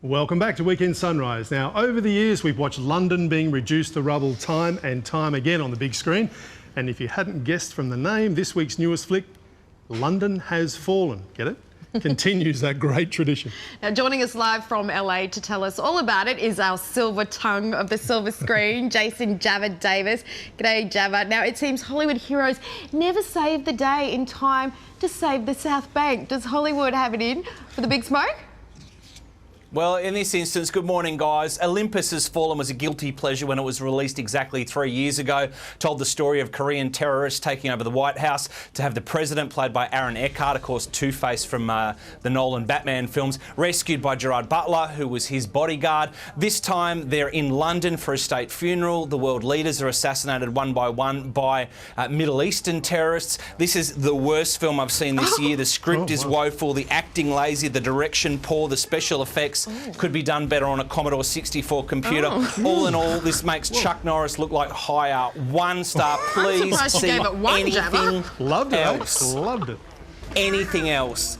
Welcome back to Weekend Sunrise. Now, over the years, we've watched London being reduced to rubble time and time again on the big screen. And if you hadn't guessed from the name, this week's newest flick, London Has Fallen, get it? Continues that great tradition. Now, joining us live from LA to tell us all about it is our silver tongue of the silver screen, Jason Jabba Davis. G'day, Jabba. Now, it seems Hollywood heroes never save the day in time to save the South Bank. Does Hollywood have it in for the big smoke? Well, in this instance, good morning, guys. Olympus Has Fallen was a guilty pleasure when it was released exactly 3 years ago. Told the story of Korean terrorists taking over the White House, to have the president, played by Aaron Eckhart, of course, Two-Face from the Nolan Batman films, rescued by Gerard Butler, who was his bodyguard. This time, they're in London for a state funeral. The world leaders are assassinated one by one by Middle Eastern terrorists. This is the worst film I've seen this year. The script is woeful, the acting lazy, the direction poor, the special effects could be done better on a Commodore 64 computer. All in all, this makes Chuck Norris look like higher. 1 star, please. I'm surprised you see gave it one, anything Jabba. Loved it, else. Alex. Loved it. Anything else.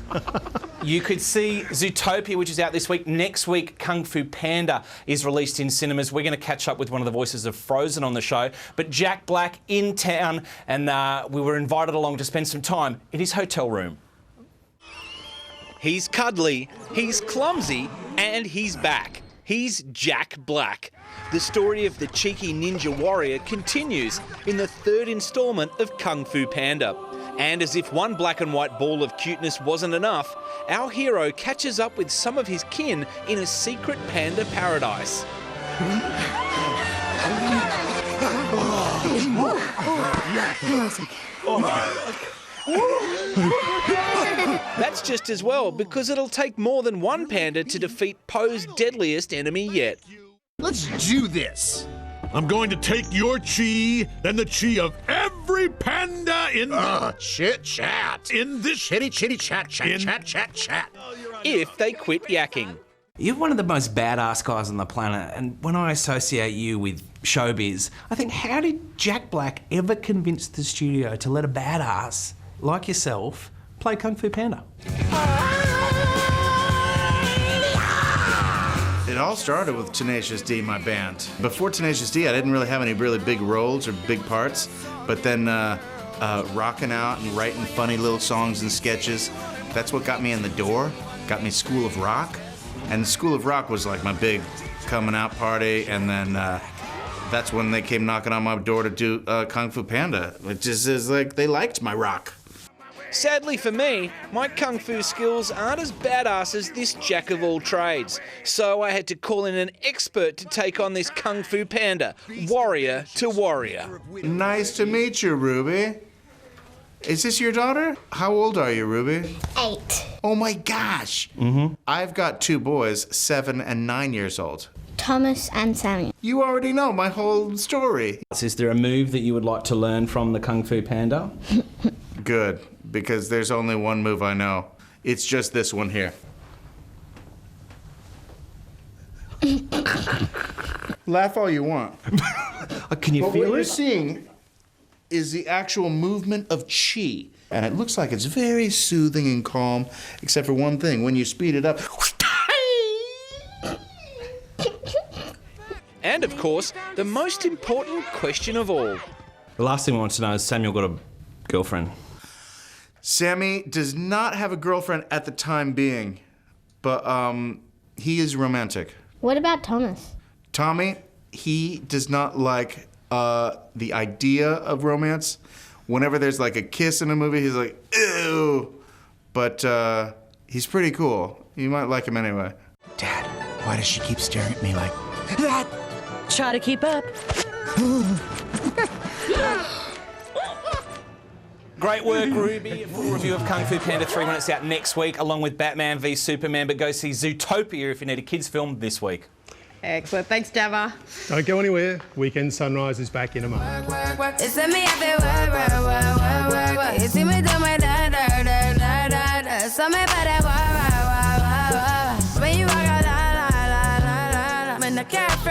You could see Zootopia, which is out this week. Next week, Kung Fu Panda is released in cinemas. We're going to catch up with one of the voices of Frozen on the show. But Jack Black in town, and we were invited along to spend some time in his hotel room. He's cuddly, he's clumsy, and he's back. He's Jack Black. The story of the cheeky ninja warrior continues in the 3rd instalment of Kung Fu Panda. And as if one black and white ball of cuteness wasn't enough, our hero catches up with some of his kin in a secret panda paradise. That's just as well, because it'll take more than one panda to defeat Poe's deadliest enemy yet. Let's do this. I'm going to take your chi and the chi of every panda in Chit chat. in this Chitty chitty chat chat chat chat chat. If they quit yakking. You're one of the most badass guys on the planet, and when I associate you with showbiz, I think, how did Jack Black ever convince the studio to let a badass like yourself play Kung Fu Panda? It all started with Tenacious D, my band. Before Tenacious D, I didn't really have any really big roles or big parts, but then rocking out and writing funny little songs and sketches, that's what got me in the door, got me School of Rock. And School of Rock was like my big coming out party, and then that's when they came knocking on my door to do Kung Fu Panda, which is like they liked my rock. Sadly for me, my Kung Fu skills aren't as badass as this jack of all trades. So I had to call in an expert to take on this Kung Fu Panda, warrior to warrior. Nice to meet you, Ruby. Is this your daughter? How old are you, Ruby? 8. Oh my gosh. I've got 2 boys, 7 and 9 years old. Thomas and Samuel. You already know my whole story. Is there a move that you would like to learn from the Kung Fu Panda? Good, because there's only one move I know. It's just this one here. Laugh all you want. Can you But feel what you're it? seeing is the actual movement of chi. And it looks like it's very soothing and calm, except for one thing. When you speed it up, And of course, the most important question of all. The last thing I want to know is Samuel got a girlfriend. Sammy does not have a girlfriend at the time being, but he is romantic. What about Thomas? Tommy, he does not like the idea of romance. Whenever there's like a kiss in a movie, he's like, ew. But he's pretty cool. You might like him anyway. Dad, why does she keep staring at me like that? Try to keep up. Great work, Ruby. A full review of Kung Fu Panda 3 minutes out next week, along with Batman v Superman. But go see Zootopia if you need a kids' film this week. Excellent. Thanks, Jabba. Don't go anywhere. Weekend Sunrise is back in a moment. It's me up there, work. You see me do my da. So me better